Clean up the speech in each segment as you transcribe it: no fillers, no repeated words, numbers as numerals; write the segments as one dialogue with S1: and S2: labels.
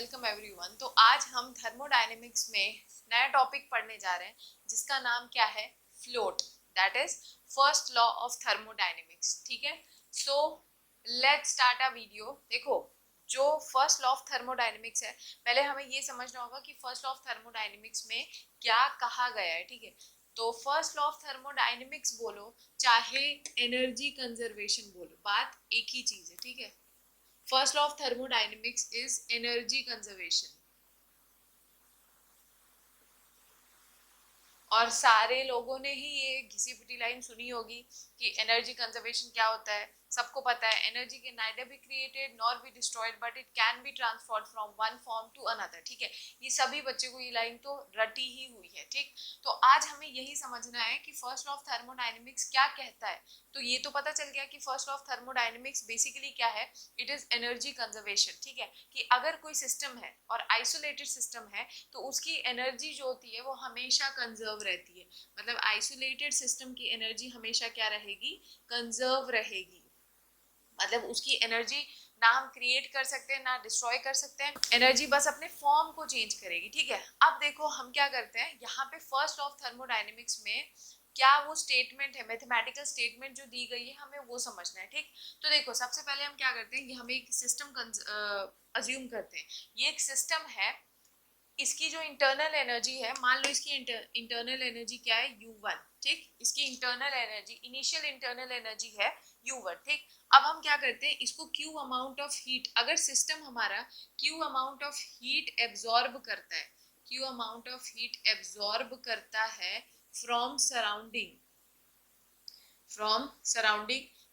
S1: Welcome everyone. तो आज हम थर्मोडायनेमिक्स में नया टॉपिक पढ़ने जा रहे हैं जिसका नाम क्या है, float. That is first law of thermodynamics. ठीक है, so let's start a video. देखो, जो फर्स्ट लॉ ऑफ थर्मोडायनेमिक्स है, पहले हमें ये समझना होगा कि फर्स्ट लॉ ऑफ थर्मोडायनेमिक्स में क्या कहा गया है। ठीक है, तो फर्स्ट लॉ ऑफ थर्मोडायनेमिक्स बोलो चाहे एनर्जी कंजर्वेशन बोलो, बात एक ही चीज है। ठीक है, first law of thermodynamics is energy conservation। और सारे लोगों ने ही ये घिसी पिटी लाइन सुनी होगी कि एनर्जी कंजर्वेशन क्या होता है। सबको पता है energy can neither be created nor be destroyed but it can be transferred from one form to another. ठीक है, ये सभी बच्चे को ये लाइन तो रटी ही हुई है। ठीक, तो आज हमें यही समझना है कि फर्स्ट लॉ ऑफ थर्मोडायनेमिक्स क्या कहता है। तो ये तो पता चल गया कि first law of thermodynamics basically क्या है, इट इज एनर्जी कंजर्वेशन। ठीक है, कि अगर कोई सिस्टम है और आइसोलेटेड सिस्टम है तो उसकी एनर्जी जो होती है वो हमेशा कंजर्व रहती है। मतलब आइसोलेटेड सिस्टम की एनर्जी हमेशा क्या रहेगी, कंजर्व रहेगी। मतलब उसकी एनर्जी ना हम क्रिएट कर सकते हैं ना डिस्ट्रॉय कर सकते हैं, एनर्जी बस अपने फॉर्म को चेंज करेगी। ठीक है, अब देखो हम क्या करते हैं यहाँ पे फर्स्ट लॉ ऑफ थर्मोडायनेमिक्स में क्या वो स्टेटमेंट है, मैथमेटिकल स्टेटमेंट जो दी गई है हमें वो समझना है। ठीक, तो देखो सबसे पहले हम क्या करते हैं, हम एक सिस्टम अज्यूम करते हैं। ये एक सिस्टम है, इसकी जो इंटरनल एनर्जी है, मान लो इसकी इंटरनल एनर्जी क्या है, U1। ठीक, इसकी internal energy, initial internal energy है U1। ठीक, अब हम क्या करते हैं, इसको Q अमाउंट ऑफ हीट, अगर सिस्टम हमारा Q amount of heat absorb करता है, Q amount of heat absorb करता है फ्रॉम सराउंडिंग,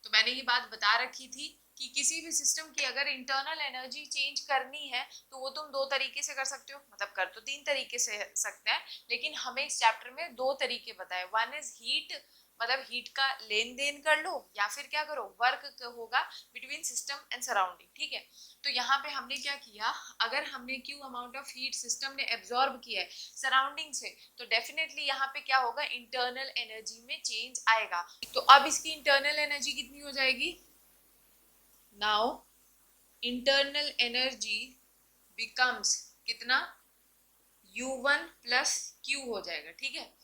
S1: तो मैंने ये बात बता रखी थी कि किसी भी सिस्टम की अगर इंटरनल एनर्जी चेंज करनी है तो वो तुम दो तरीके से कर सकते हो, मतलब कर तो तीन तरीके से सकते हैं, लेकिन हमें इस चैप्टर में दो तरीके बताए। वन इज हीट, मतलब हीट का लेन देन कर लो, या फिर क्या करो, वर्क होगा बिटवीन सिस्टम एंड सराउंडिंग। ठीक है, तो यहाँ पे हमने क्या किया, अगर हमने Q amount of heat system ने एब्जॉर्ब किया है सराउंडिंग से, तो डेफिनेटली यहाँ पे क्या होगा, इंटरनल एनर्जी में चेंज आएगा। तो अब इसकी इंटरनल एनर्जी कितनी हो जाएगी, नाउ इंटरनल एनर्जी बिकम्स कितना, U1 प्लस Q हो जाएगा। ठीक है,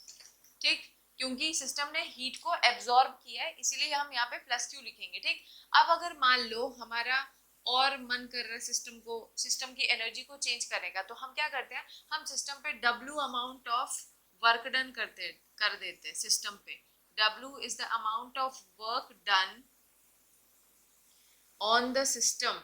S1: ठीक, क्योंकि सिस्टम ने हीट को एब्जॉर्ब किया है इसीलिए हम यहाँ पे प्लस Q लिखेंगे। ठीक, अब अगर मान लो हमारा और मन कर रहा है सिस्टम को, सिस्टम की एनर्जी को चेंज करने का, तो हम क्या करते हैं, हम सिस्टम पे W amount of work done कर देते हैं सिस्टम पे। W is the amount of work done on the system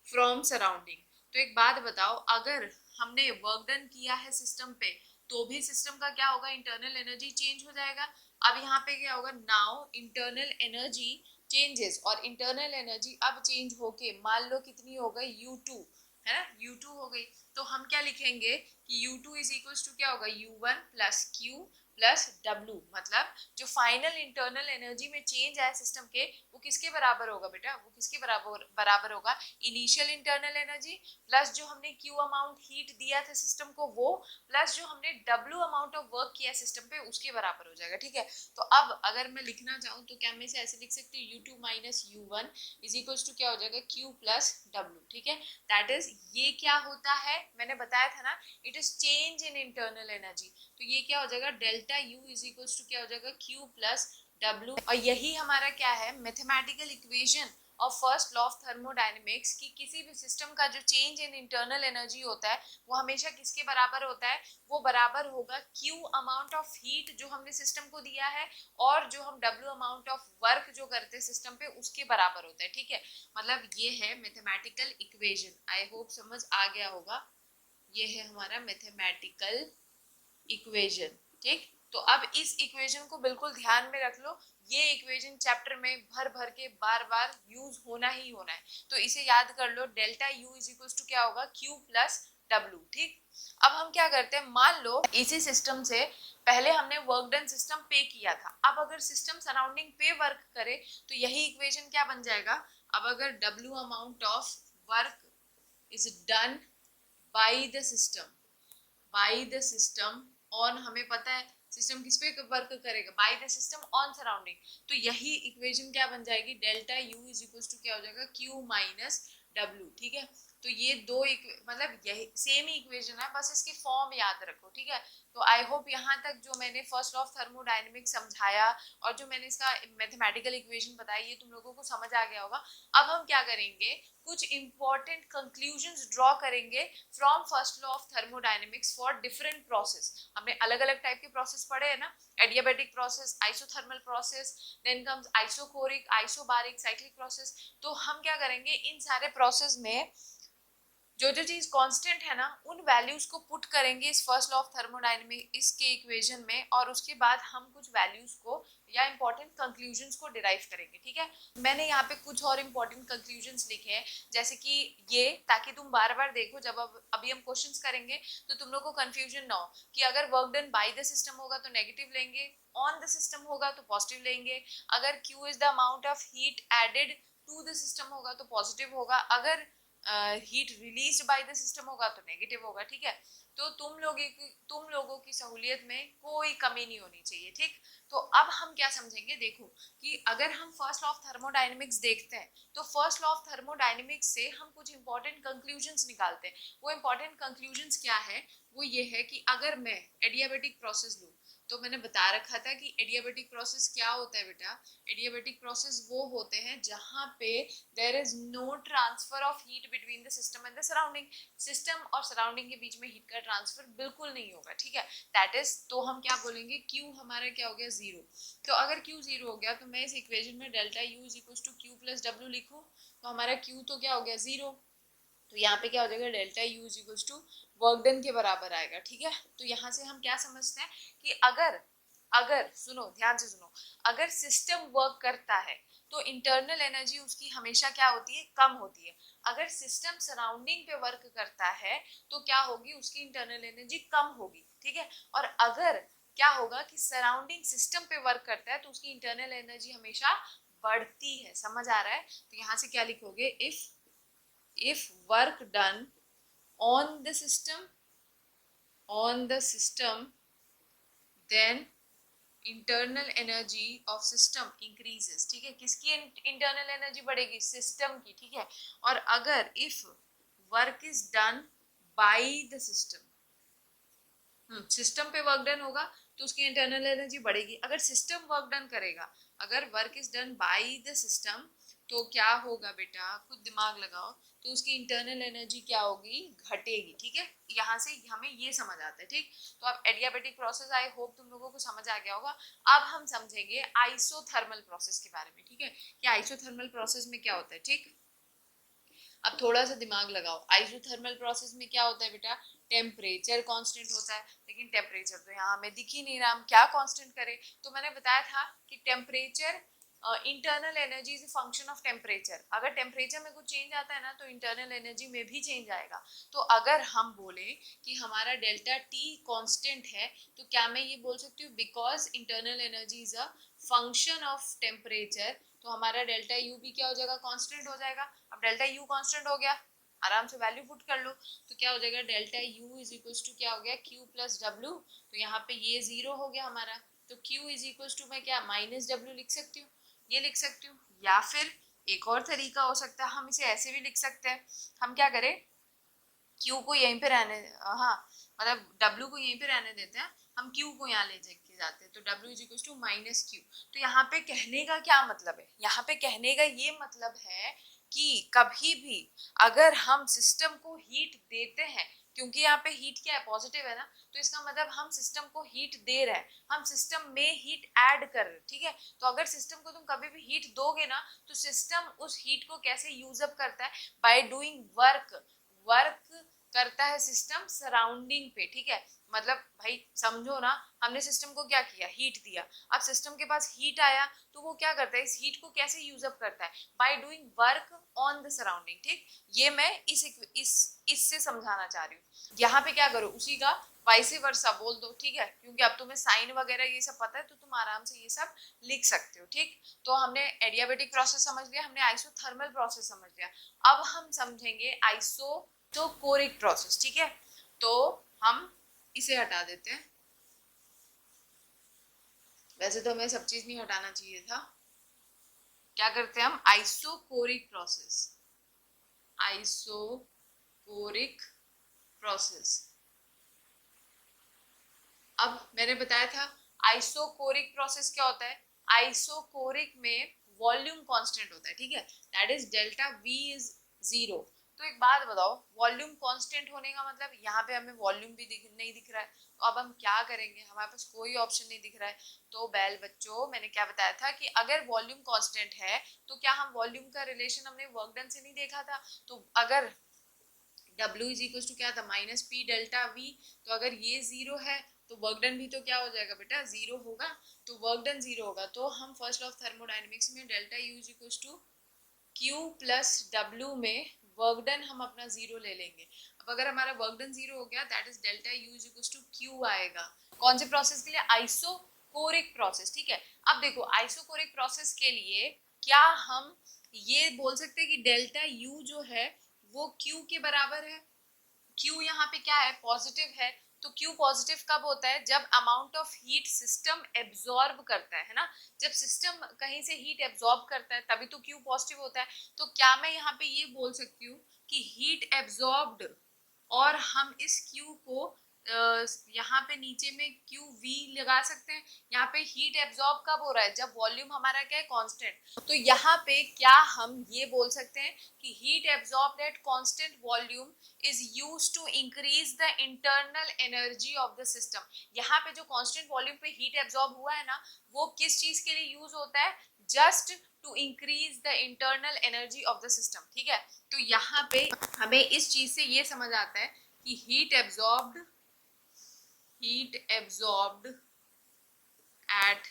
S1: from surrounding. तो एक बात बताओ, अगर हमने वर्क डन किया है सिस्टम पे तो भी सिस्टम का क्या होगा, इंटरनल एनर्जी चेंज हो जाएगा। अब यहाँ पे क्या होगा, नाउ इंटरनल एनर्जी चेंजेस, और इंटरनल एनर्जी अब चेंज होके मान लो कितनी हो गई, U2 है ना, U2 हो गई। तो हम क्या लिखेंगे कि U2 इज इक्वल टू क्या होगा, U1 plus Q plus W। मतलब जो फाइनल इंटरनल एनर्जी में चेंज आया सिस्टम के, वो किसके बराबर होगा बेटा, वो किसके बराबर होगा, इनिशियल इंटरनल एनर्जी प्लस जो हमने Q अमाउंट हीट दिया था सिस्टम को वो, प्लस जो हमने W अमाउंट ऑफ वर्क किया सिस्टम पे उसके बराबर हो जाएगा। ठीक है, तो अब अगर मैं लिखना चाहूँ तो क्या मैं इसे ऐसे लिख सकती हूँ, U2 minus U1 is equal to क्या हो जाएगा, Q प्लस W। ठीक है, दैट इज, ये क्या होता है, मैंने बताया था ना, it is change in internal energy. तो ये क्या हो जाएगा, delta U is equal to क्या हो जाएगा, Q प्लस W। और यही हमारा क्या है, मैथमेटिकल इक्वेशन और फर्स्ट लॉ ऑफ थर्मोडायनेमिक्स की, किसी भी सिस्टम का जो चेंज इन इंटरनल एनर्जी होता है वो हमेशा किसके बराबर होता है, वो बराबर होगा Q अमाउंट ऑफ हीट जो हमने सिस्टम को दिया है, और जो हम W अमाउंट ऑफ वर्क जो करते हैं सिस्टम पे उसके बराबर होता है। ठीक है, मतलब ये है मैथमेटिकल इक्वेशन। आई होप समझ आ गया होगा, ये है हमारा मैथमेटिकल इक्वेशन। ठीक, तो अब इस इक्वेशन को बिल्कुल ध्यान में रख लो, ये इक्वेशन चैप्टर में भर भर के बार बार यूज होना ही होना है, तो इसे याद कर लो, delta U is equal to क्या होगा, Q प्लस W। ठीक, अब हम क्या करते हैं, मान लो इसी सिस्टम से पहले हमने वर्क डन सिस्टम पे किया था, अब अगर सिस्टम सराउंडिंग पे वर्क करे तो यही इक्वेशन क्या बन जाएगा, अब अगर W amount of work is done by the system on, हमें पता है सिस्टम किस पे वर्क करेगा, by the system on surrounding, तो यही इक्वेशन क्या बन जाएगी, delta U is equal to क्या हो जाएगा, Q माइनस W, ठीक है। तो ये दो मतलब यही सेम ही इक्वेशन है, बस इसकी फॉर्म याद रखो, ठीक है। तो आई होप यहाँ तक जो मैंने फर्स्ट लॉ ऑफ थर्मोडायनेमिक्स समझाया और जो मैंने इसका मैथमेटिकल इक्वेशन बताई, ये तुम लोगों को समझ आ गया होगा। अब हम क्या करेंगे, कुछ इंपॉर्टेंट कंक्लूजन्स ड्रॉ करेंगे from first law of thermodynamics for different process. हमने अलग अलग टाइप के प्रोसेस पढ़े हैं ना, adiabatic process, isothermal process, then comes isochoric, isobaric, cyclic process. तो हम क्या करेंगे, इन सारे प्रोसेस में जो जो चीज कांस्टेंट है ना, उन वैल्यूज को पुट करेंगे इस फर्स्ट लॉ ऑफ थर्मोडायनेमिक्स इसके इक्वेशन में, और उसके बाद हम कुछ वैल्यूज को या इंपॉर्टेंट कंक्लूजन्स को डिराइव करेंगे, ठीक है। मैंने यहाँ पे कुछ और इंपॉर्टेंट कंक्लूजन्स लिखे हैं, जैसे कि ये, ताकि तुम बार बार देखो जब अभी हम क्वेश्चंस करेंगे तो तुम लोग को कंफ्यूजन ना हो कि अगर work done by the system होगा तो नेगेटिव लेंगे, ऑन द सिस्टम होगा तो पॉजिटिव लेंगे, अगर Q is the amount of heat added to the system होगा तो पॉजिटिव होगा, अगर heat release by the system होगा तो नेगेटिव होगा, ठीक है। तो तुम लोगों की सहूलियत में कोई कमी नहीं होनी चाहिए, ठीक। तो अब हम क्या समझेंगे, देखो कि अगर हम फर्स्ट लॉ ऑफ थर्मोडायनेमिक्स देखते हैं तो फर्स्ट लॉ ऑफ थर्मोडायनेमिक्स से हम कुछ इंपॉर्टेंट कंक्लूजन्स निकालते हैं। वो इंपॉर्टेंट कंक्लूजन्स क्या है, वो ये है कि अगर मैं एडियाबैटिक प्रोसेस लूँ, तो मैंने बता रखा था कि एडियाबैटिक प्रोसेस क्या होता है बेटा। एडियाबैटिक प्रोसेस वो होते हैं जहां पे there is no transfer of heat between the system and the surrounding. System और सराउंडिंग के बीच में हीट का ट्रांसफर बिल्कुल नहीं होगा, ठीक है। दैट इज, तो हम क्या बोलेंगे, Q हमारा क्या हो गया, 0। तो अगर Q 0 हो गया तो मैं इस इक्वेशन में delta U is equal to Q plus W लिखूं, तो हमारा Q तो क्या हो गया, 0। तो यहाँ पे क्या हो जाएगा, delta U is equal to work done के बराबर आएगा, ठीक है। तो यहाँ से हम क्या समझते हैं कि अगर अगर सुनो, ध्यान से सुनो, अगर सिस्टम वर्क करता है तो इंटरनल एनर्जी उसकी हमेशा क्या होती है, कम होती है। अगर सिस्टम सराउंडिंग पे वर्क करता है तो क्या होगी, उसकी इंटरनल एनर्जी कम होगी, ठीक है। और अगर क्या होगा कि सराउंडिंग सिस्टम पे वर्क करता है तो उसकी इंटरनल एनर्जी हमेशा बढ़ती है, समझ आ रहा है। तो यहाँ से क्या लिखोगे, if work done on the system then internal energy of system increases, ठीक है। किसकी इंटरनल एनर्जी बढ़ेगी, सिस्टम की, ठीक है। और अगर if work is done by the system, system पे वर्क डन होगा तो उसकी इंटरनल एनर्जी बढ़ेगी। अगर सिस्टम वर्क डन करेगा, अगर work is done by the system, तो क्या होगा बेटा, खुद दिमाग लगाओ, तो उसकी इंटरनल एनर्जी क्या होगी, घटेगी, ठीक है। यहाँ से हमें ये समझ आता है, ठीक। तो अब एडियाबैटिक प्रोसेस आई होप तुम लोगों को समझ आ गया होगा। अब हम समझेंगे आइसोथर्मल प्रोसेस के बारे में, ठीक है, कि आइसोथर्मल प्रोसेस में क्या होता है, ठीक। अब थोड़ा सा दिमाग लगाओ, आइसोथर्मल प्रोसेस में क्या होता है बेटा, टेम्परेचर कांस्टेंट होता है, लेकिन टेम्परेचर तो यहाँ हमें दिख ही नहीं रहा, हम क्या कांस्टेंट करें। तो मैंने बताया था कि temperature, internal energy is function of temperature. अगर टेम्परेचर में कुछ चेंज आता है ना तो इंटरनल एनर्जी में भी चेंज आएगा। तो अगर हम बोले कि हमारा डेल्टा टी कांस्टेंट है, तो क्या मैं ये बोल सकती हूँ, because internal energy is a function of temperature, तो हमारा डेल्टा यू भी क्या हो जाएगा, कांस्टेंट हो जाएगा। अब डेल्टा यू कांस्टेंट हो गया, आराम से वैल्यू पुट कर लो, तो क्या हो जाएगा, delta U is equal to क्या हो गया, क्यू प्लस डब्ल्यू। तो यहाँ पे ये 0 हो गया हमारा, तो Q इज इक्वल टू मैं क्या माइनस डब्ल्यू लिख सकती हूँ, ये लिख सकती हूँ। या फिर एक और तरीका हो सकता है, हम इसे ऐसे भी लिख सकते हैं, हम क्या करें, Q को यहीं पे रहने, हाँ मतलब W को यहीं पे रहने देते हैं, हम Q को यहाँ ले जाते हैं, तो W is equal to minus Q. तो यहाँ पे कहने का क्या मतलब है, यहाँ पे कहने का ये मतलब है कि कभी भी अगर हम सिस्टम को हीट देते हैं, क्योंकि यहाँ पे हीट क्या है, पॉजिटिव है ना, तो इसका मतलब हम सिस्टम को हीट दे रहे हैं, हम सिस्टम में हीट ऐड कर रहे हैं, ठीक है। तो अगर सिस्टम को तुम कभी भी हीट दोगे ना, तो सिस्टम उस हीट को कैसे यूज अप करता है, बाय डूइंग वर्क करता है सिस्टम सराउंडिंग पे, ठीक है। मतलब भाई समझो ना, हमने सिस्टम को क्या किया, हीट दिया। अब सिस्टम के पास हीट आया तो वो क्या करता है, इस हीट को कैसे यूज अप करता है, by doing work on the surrounding, ठीक। ये मैं इससे समझाना चाह रही हूँ। यहाँ पे क्या करो, उसी का वाइस वर्सा बोल दो, ठीक है, क्योंकि अब तुम्हें साइन वगैरह ये सब पता है तो तुम आराम से ये सब लिख सकते हो, ठीक। तो हमने एडियाबैटिक प्रोसेस समझ लिया, हमने आइसोथर्मल प्रोसेस समझ लिया। अब हम समझेंगे आइसोकोरिक प्रोसेस, ठीक है। तो हम इसे हटा देते हैं, वैसे तो हमें सब चीज नहीं हटाना चाहिए था। क्या करते हैं हम, आइसोकोरिक प्रोसेस, आइसोकोरिक प्रोसेस। अब मैंने बताया था आइसोकोरिक प्रोसेस क्या होता है। आइसोकोरिक में वॉल्यूम कांस्टेंट होता है, ठीक है, that is delta we is 0। तो एक बात बताओ, वॉल्यूम कांस्टेंट होने का मतलब यहाँ पे हमें वॉल्यूम भी नहीं दिख रहा है, तो अब हम क्या करेंगे, हमारे पास कोई ऑप्शन नहीं दिख रहा है। तो बैल बच्चों, मैंने क्या बताया था कि अगर वॉल्यूम कांस्टेंट है तो क्या हम वॉल्यूम का रिलेशन हमने वर्क डन से नहीं देखा था। तो अगर W इज इक्वल टू क्या था, माइनस पी डेल्टा वी, तो अगर ये 0 है तो वर्क डन भी तो क्या हो जाएगा बेटा, 0 होगा। तो वर्क डन 0 होगा, तो हम फर्स्ट लॉ ऑफ थर्मोडायनेमिक्स में delta U is equal to Q plus W में वर्क डन हम अपना 0 ले लेंगे। अब अगर हमारा वर्क डन 0 हो गया, that is delta U is equal to Q आएगा। कौन से प्रोसेस के लिए, आइसोकोरिक प्रोसेस, ठीक है। अब देखो आइसोकोरिक प्रोसेस के लिए क्या हम ये बोल सकते हैं कि डेल्टा यू जो है वो Q के बराबर है। Q यहाँ पे क्या है, पॉजिटिव है। तो Q पॉजिटिव कब होता है, जब amount of heat system absorb करता है ना। जब सिस्टम कहीं से हीट एब्जॉर्ब करता है तभी तो Q पॉजिटिव होता है। तो क्या मैं यहाँ पे ये बोल सकती हूँ कि हीट एब्जॉर्ब्ड, और हम इस Q को यहाँ पे नीचे में क्यू वी लगा सकते हैं। यहाँ पे हीट एब्जॉर्ब कब हो रहा है, जब वॉल्यूम हमारा क्या है, कांस्टेंट। तो यहाँ पे क्या हम ये बोल सकते हैं कि heat absorbed at constant volume is used to increase the internal energy of the system. यहाँ पे जो कांस्टेंट वॉल्यूम पे हीट एब्जॉर्ब हुआ है ना, वो किस चीज के लिए यूज होता है, just to increase the internal energy of the system, ठीक है। तो यहाँ पे हमें इस चीज से ये समझ आता है कि heat absorbed at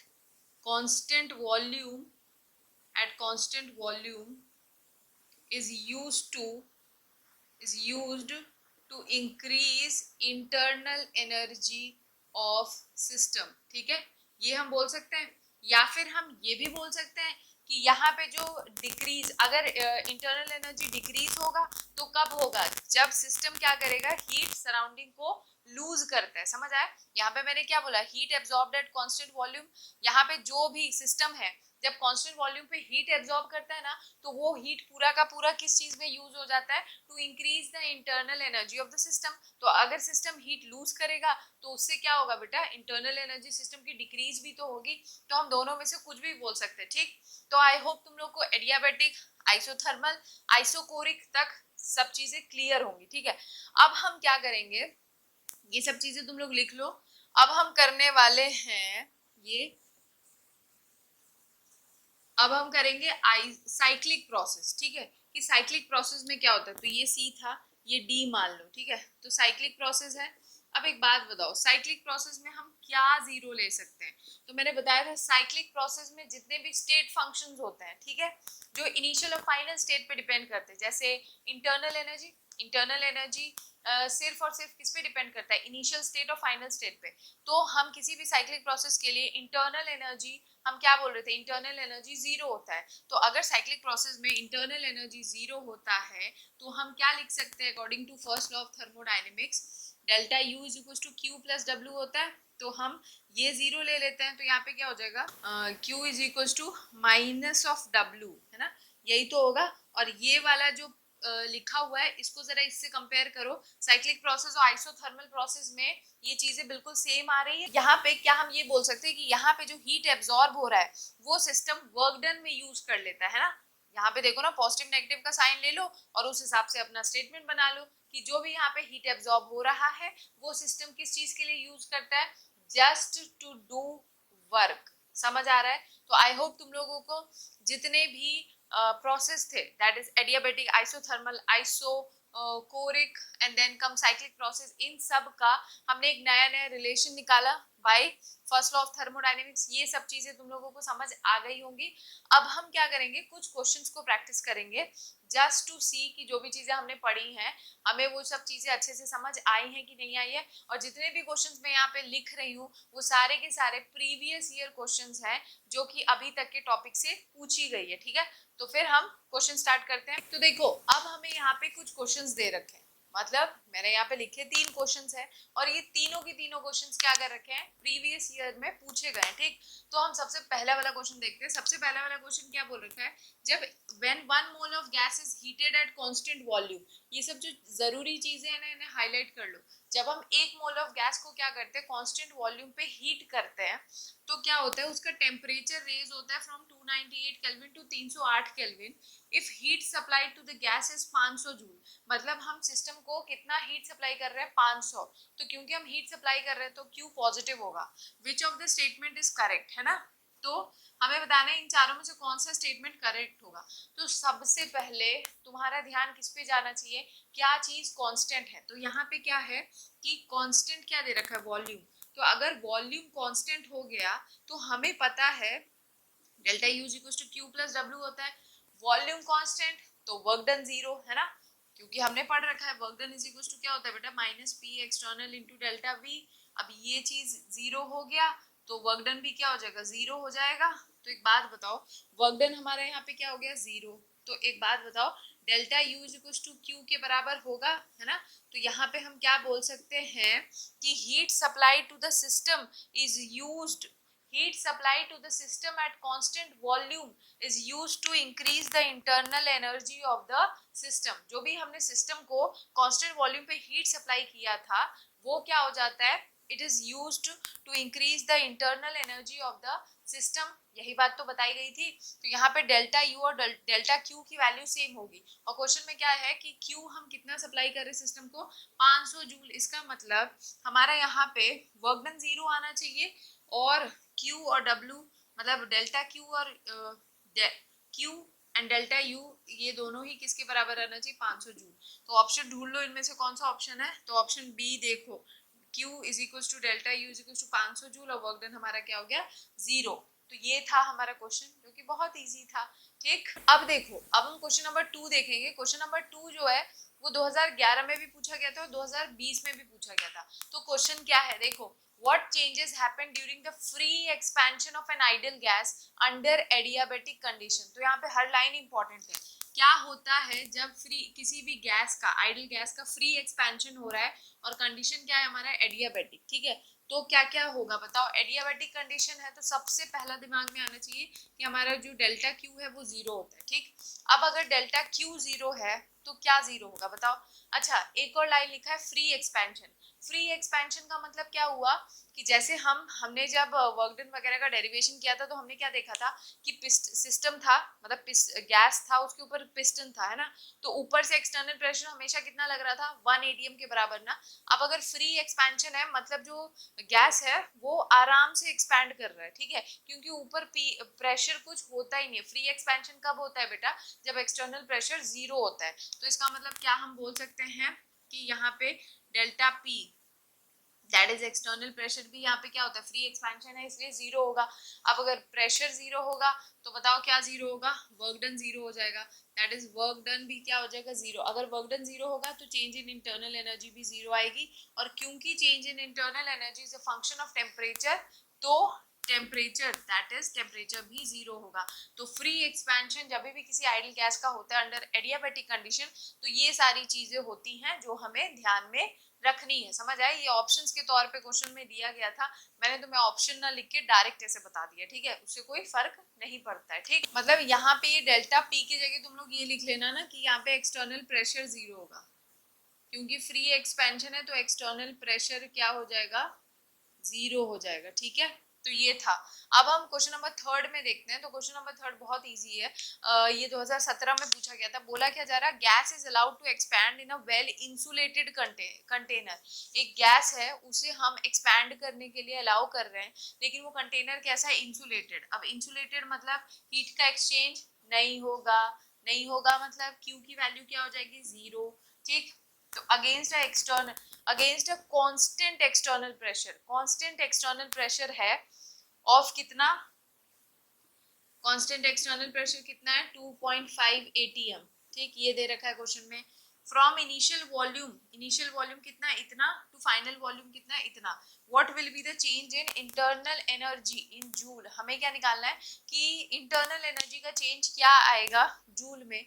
S1: constant volume is used to increase internal energy of system, ठीक है। ये हम बोल सकते हैं, या फिर हम ये भी बोल सकते हैं कि यहाँ पे जो डिक्रीज, अगर इंटरनल एनर्जी डिक्रीज होगा तो कब होगा, जब सिस्टम क्या करेगा, हीट सराउंडिंग को लूज करता है। समझ आया, यहाँ पे मैंने क्या बोला, heat absorbed at constant volume. यहाँ पे जो भी सिस्टम है जब कांस्टेंट वॉल्यूम पे हीट एब्जॉर्ब करता है ना, तो वो हीट पूरा का पूरा किस चीज में यूज हो जाता है, to increase the internal energy of the system. तो अगर सिस्टम हीट लूज करेगा तो उससे क्या होगा बेटा, इंटरनल एनर्जी सिस्टम की डिक्रीज भी तो होगी। तो हम दोनों में से कुछ भी बोल सकते हैं, ठीक। तो आई होप तुम लोग को एडियाबेटिक, आइसोथर्मल, आइसोकोरिक तक सब चीजें क्लियर होंगी, ठीक है। अब हम क्या करेंगे, ये सब चीजें तुम लोग लिख लो। अब हम करने वाले हैं ये, अब हम करेंगे साइक्लिक प्रोसेस, ठीक है, कि साइक्लिक प्रोसेस में क्या होता है। तो ये C था, ये D मान लो, ठीक है। तो साइक्लिक प्रोसेस है। अब एक बात बताओ, साइक्लिक प्रोसेस में हम क्या 0 ले सकते हैं। तो मैंने बताया था साइक्लिक प्रोसेस में जितने भी स्टेट फंक्शंस होते हैं, ठीक है, जो इनिशियल और फाइनल स्टेट पे डिपेंड करते हैं, जैसे इंटरनल एनर्जी सिर्फ और सिर्फ किस पे डिपेंड करता है, इनिशियल स्टेट और फाइनल स्टेट पे। तो हम किसी भी साइक्लिक प्रोसेस के लिए इंटरनल एनर्जी, हम क्या बोल रहे थे, इंटरनल एनर्जी 0 होता है। तो अगर साइक्लिक प्रोसेस में इंटरनल एनर्जी 0 होता है तो हम क्या लिख सकते हैं, according to first law of thermodynamics, delta U is equal to Q plus W होता है। तो हम ये 0 ले लेते हैं, तो यहाँ पे क्या हो जाएगा, Q is equal to minus of W, है ना, यही तो होगा। और ये वाला जो लिखा हुआ है इसको जरा इससे कंपेयर करो, साइक्लिक प्रोसेस और आइसोथर्मल प्रोसेस में ये चीजें बिल्कुल सेम आ रही है। यहाँ पे क्या हम ये बोल सकते हैं कि यहाँ पे जो हीट एब्जॉर्ब हो रहा है वो सिस्टम वर्क डन में यूज कर लेता है ना। यहाँ पे देखो ना, पॉजिटिव नेगेटिव का साइन ले लो और उस हिसाब से अपना स्टेटमेंट बना लो कि जो भी यहाँ पे हीट एब्जॉर्ब हो रहा है वो सिस्टम किस चीज के लिए यूज करता है, जस्ट टू डू वर्क। समझ आ रहा है। तो आई होप तुम लोगों को जितने भी प्रोसेस थे, दैट इज एडियाबेटिक, आइसोथर्मल, कोरिक and then come cyclic process, इन सब का हमने एक नया नया रिलेशन निकाला by first law of thermodynamics. ये सब चीजें तुम लोगों को समझ आ गई होंगी। अब हम क्या करेंगे, कुछ क्वेश्चंस को प्रैक्टिस करेंगे जस्ट टू सी कि जो भी चीजें हमने पढ़ी हैं हमें वो सब चीजें अच्छे से समझ आई हैं कि नहीं आई है। और जितने भी क्वेश्चंस मैं यहाँ पे लिख रही हूँ वो सारे के सारे प्रीवियस ईयर क्वेश्चंस हैं जो कि अभी तक के टॉपिक से पूछी गई है, ठीक है। तो फिर हम क्वेश्चन स्टार्ट करते हैं। तो देखो, अब हमें यहाँ पे कुछ क्वेश्चंस दे रखे हैं, मतलब मैंने यहाँ पे लिखे 3 क्वेश्चंस है और ये तीनों की तीनों क्वेश्चंस क्या कर रखे हैं, प्रीवियस ईयर में पूछे गए, ठीक। तो हम सबसे पहला वाला क्वेश्चन देखते हैं। सबसे पहला वाला क्वेश्चन क्या बोल रखा है, जब when 1 mole of gas is heated eight constant volume, ये सब जो जरूरी चीजें हैं ना इन्हें हाईलाइट कर लो। जब हम 1 मोल ऑफ गैस को क्या करते हैं, कांस्टेंट वॉल्यूम पे हीट करते हैं, तो क्या होता है, उसका टेम्परेचर रेज होता है from 298 kelvin to 308 kelvin if heat supplied to the gas is 500 joule. मतलब हम सिस्टम को कितना हीट सप्लाई कर रहे हैं, 500। तो क्योंकि हम हीट सप्लाई कर रहे हैं तो Q पॉजिटिव होगा। Which of the statement is correct, है ना। तो हमें बताना है इन चारों में से कौन सा स्टेटमेंट करेक्ट होगा। तो सबसे पहले तुम्हारा ध्यान किस पे जाना चाहिए, क्या चीज कांस्टेंट है। तो यहाँ पे क्या है कि कांस्टेंट क्या दे रखा है, वॉल्यूम। तो अगर वॉल्यूम कांस्टेंट हो गया तो हमें पता है delta U equal to Q plus W होता है। वॉल्यूम कांस्टेंट तो वर्क डन जीरो, है ना, क्योंकि हमने पढ़ रखा है work done is equal to क्या होता है बेटा, minus P external into delta V. अब ये चीज जीरो हो गया तो वर्क डन भी क्या हो जाएगा, जीरो हो जाएगा। तो एक बात बताओ, वर्क डन हमारे यहाँ पे क्या हो गया, जीरो। तो एक बात बताओ, delta U is equal to Q के बराबर होगा, है ना। तो यहाँ पे हम क्या बोल सकते हैं कि heat supply to the system is used, heat supplied to the system at constant volume is used to increase the internal energy of the system। जो भी हमने सिस्टम को constant volume पे heat supply किया था वो क्या हो जाता है, it is used to increase the internal energy of the system। यही बात तो बताई गई थी। तो यहाँ पे डेल्टा यू और डेल्टा क्यू की वैल्यू सेम होगी और क्वेश्चन में क्या है कि क्यू हम कितना सप्लाई कर रहे हैं सिस्टम को, 500 जूल। इसका मतलब हमारा यहाँ पे वर्क डन जीरो आना चाहिए और Q और W मतलब डेल्टा Q और Q एंड डेल्टा U ये दोनों ही किसके बराबर रहना चाहिए, 500 जूल। तो ऑप्शन ढूंढ लो इनमें से कौन सा ऑप्शन है। तो ऑप्शन बी देखो, Q is equal to delta U is equal to 500 joule और वर्क डन हमारा क्या हो गया, जीरो। तो ये था हमारा क्वेश्चन जो कि बहुत इजी था, ठीक। अब देखो, अब हम क्वेश्चन नंबर 2 देखेंगे। क्वेश्चन नंबर 2 जो है वो 2011 में भी पूछा गया था और 2020 में भी पूछा गया था। तो क्वेश्चन क्या है देखो, what changes happen during the free expansion of an ideal gas under adiabatic condition। तो यहाँ पे हर लाइन इंपॉर्टेंट है। क्या होता है जब फ्री किसी भी गैस का, आइडियल गैस का फ्री एक्सपेंशन हो रहा है और कंडीशन क्या है हमारा, एडियाबेटिक, ठीक है। तो क्या क्या होगा बताओ, एडियाबेटिक कंडीशन है तो सबसे पहला दिमाग में आना चाहिए कि हमारा जो डेल्टा क्यू है वो जीरो होता है, ठीक। अब अगर डेल्टा क्यू जीरो है तो क्या जीरो होगा बताओ। अच्छा, एक और लाइन लिखा है फ्री एक्सपेंशन। फ्री एक्सपेंशन का मतलब क्या हुआ कि जैसे हमने जब वर्क डन वगैरह का डेरिवेशन किया था तो हमने क्या देखा था कि सिस्टम था, मतलब गैस था, उसके ऊपर पिस्टन था, है ना। तो ऊपर से एक्सटर्नल प्रेशर हमेशा कितना लग रहा था, 1 एटीएम के बराबर ना। अब अगर फ्री एक्सपेंशन है मतलब जो गैस है वो आराम से एक्सपैंड कर रहा है, ठीक है, क्योंकि ऊपर प्रेशर कुछ होता ही नहीं है। फ्री एक्सपेंशन कब होता है बेटा, जब एक्सटर्नल प्रेशर जीरो होता है। तो इसका मतलब क्या हम बोल सकते हैं कि यहाँ पे delta P that is external pressure भी यहाँ पे क्या होता है, फ्री एक्सपेंशन है इसलिए जीरो होगा। अब अगर प्रेशर जीरो होगा तो बताओ क्या जीरो होगा, वर्क डन जीरो हो जाएगा। दैट इज वर्क डन भी क्या हो जाएगा, जीरो। अगर वर्क डन जीरो होगा तो चेंज इन इंटरनल एनर्जी भी जीरो आएगी और क्योंकि change in internal energy is a function of temperature तो टेम्परेचर दैट इज टेम्परेचर भी जीरो होगा। तो फ्री एक्सपेंशन जब भी किसी आइडियल गैस का होता है अंडर एडियाबेटिक कंडीशन तो ये सारी चीजें होती हैं जो हमें ध्यान में रखनी है। समझ आए, ये ऑप्शंस के तौर पे क्वेश्चन में दिया गया था, मैंने तुम्हें ऑप्शन ना लिख के डायरेक्ट ऐसे बता दिया, ठीक है, उससे कोई फर्क नहीं पड़ता है, ठीक। मतलब यहाँ पे ये डेल्टा पी की जगह तुम लोग ये लिख लेना ना कि यहाँ पे एक्सटर्नल प्रेशर जीरो होगा, क्योंकि फ्री एक्सपेंशन है तो एक्सटर्नल प्रेशर क्या हो जाएगा, जीरो हो जाएगा, ठीक है। तो ये था। अब हम क्वेश्चन नंबर 3 में देखते हैं। तो क्वेश्चन नंबर 3 बहुत इजी है। ये 2017 में पूछा गया था। बोला क्या जा रहा है, gas is allowed to expand in a well insulated container. एक गैस है उसे हम एक्सपैंड करने के लिए अलाउ कर रहे हैं, लेकिन वो कंटेनर कैसा है, इंसुलेटेड। अब इंसुलेटेड मतलब हीट का एक्सचेंज नहीं होगा, नहीं होगा मतलब क्यू की वैल्यू क्या हो जाएगी, जीरो, ठीक। तो against a constant external pressure, constant external pressure है ऑफ कितना, कांस्टेंट एक्सटर्नल प्रेशर कितना है 2.5 atm, ठीक, ये दे रखा है क्वेश्चन में। फ्रॉम इनिशियल वॉल्यूम कितना, इतना, टू फाइनल वॉल्यूम कितना, इतना। What will be the change in internal energy in joule. हमें क्या निकालना है कि इंटरनल एनर्जी का चेंज क्या आएगा जूल में,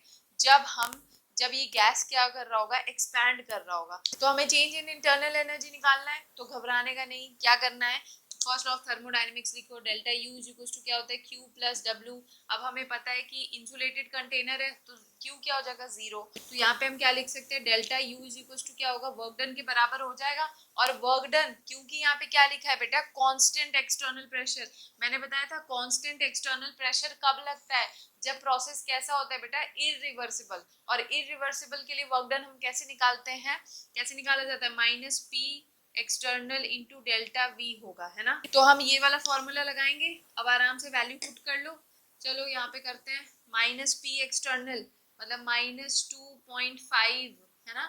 S1: जब ये गैस क्या कर रहा होगा, एक्सपैंड कर रहा होगा। तो हमें चेंज इन इंटरनल एनर्जी निकालना है, तो घबराने का नहीं, क्या करना है, फर्स्ट ऑफ थर्मोडायनेमिक्स लिखो, delta U is equal to क्या होता है, क्यू प्लस डब्ल्यू। अब हमें पता है कि इंसुलेटेड कंटेनर है तो क्यू क्या हो जाएगा, 0। तो यहाँ पे हम क्या लिख सकते हैं, delta U is equal to क्या होगा, वर्क डन के बराबर हो जाएगा। और वर्क डन, क्योंकि यहाँ पे क्या लिखा है बेटा, कांस्टेंट एक्सटर्नल प्रेशर। मैंने बताया था कांस्टेंट एक्सटर्नल प्रेशर कब लगता है, जब प्रोसेस कैसा होता है बेटा, इरिवर्सिबल। और इरिवर्सिबल के लिए वर्क डन हम कैसे निकालते हैं, कैसे निकाला जाता है, minus P external into delta we होगा, है ना। तो हम ये वाला फॉर्मूला लगाएंगे, अब आराम से वैल्यू पुट कर लो। चलो यहाँ पे करते हैं, माइनस पी एक्सटर्नल मतलब -2.5, है ना,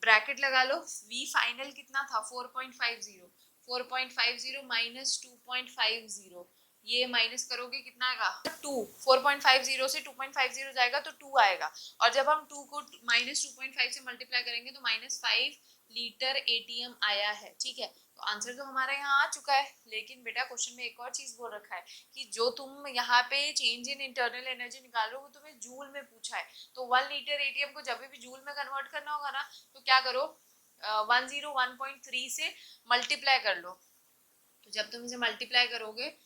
S1: ब्रैकेट लगा लो। वी फाइनल कितना था, 4.50, 4.50 माइनस 2.50, ये माइनस करोगे कितना आएगा, 2। 4.50 से 2.50 जाएगा तो 2 आएगा। और जब हम 2 को -2.5 से मल्टीप्लाई करेंगे तो -5 लीटर एटीएम आया है, ठीक है। तो आंसर तो हमारा यहाँ आ चुका है। लेकिन बेटा क्वेश्चन में एक और चीज बोल रखा है कि जो तुम यहाँ पे चेंज इन इंटरनल एनर्जी निकाल रहे हो वो तुम्हें जूल में पूछा है। तो 1 लीटर एटीएम को जब भी जूल में कन्वर्ट करना होगा ना, तो क्या करो, 101.3 से मल्टीप्लाई कर लो। तो जब तुम इसे मल्टीप्लाई करोगे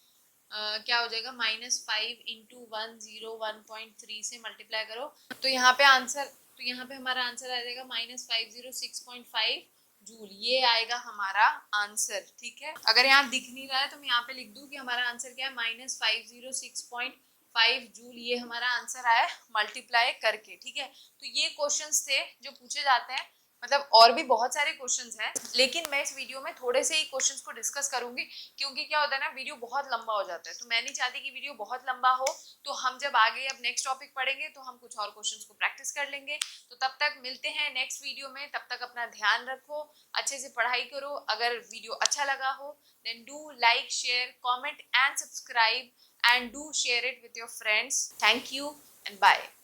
S1: क्या हो जाएगा, -5 इंटू 101.3 से मल्टीप्लाई करो, तो यहाँ पे आंसर, तो यहाँ पे हमारा आंसर आ जाएगा -506.5 जूल। ये आएगा हमारा आंसर, ठीक है। अगर यहाँ दिख नहीं रहा है तो मैं यहाँ पे लिख दूं कि हमारा आंसर क्या है, -506.5 जूल। ये हमारा आंसर आया मल्टीप्लाई करके, ठीक है। तो ये क्वेश्चंस थे जो पूछे जाते हैं, मतलब और भी बहुत सारे क्वेश्चंस हैं, लेकिन मैं इस वीडियो में थोड़े से ही क्वेश्चंस को डिस्कस करूंगी, क्योंकि क्या होता है ना, वीडियो बहुत लंबा हो जाता है। तो मैं नहीं चाहती कि वीडियो बहुत लंबा हो। तो हम जब आगे अब नेक्स्ट टॉपिक पढ़ेंगे तो हम कुछ और क्वेश्चंस को प्रैक्टिस कर लेंगे। तो तब तक मिलते हैं नेक्स्ट वीडियो में, तब तक अपना ध्यान रखो, अच्छे से पढ़ाई करो। अगर वीडियो अच्छा लगा हो then do like, share, comment and subscribe, and do share it with your friends. Thank you and bye.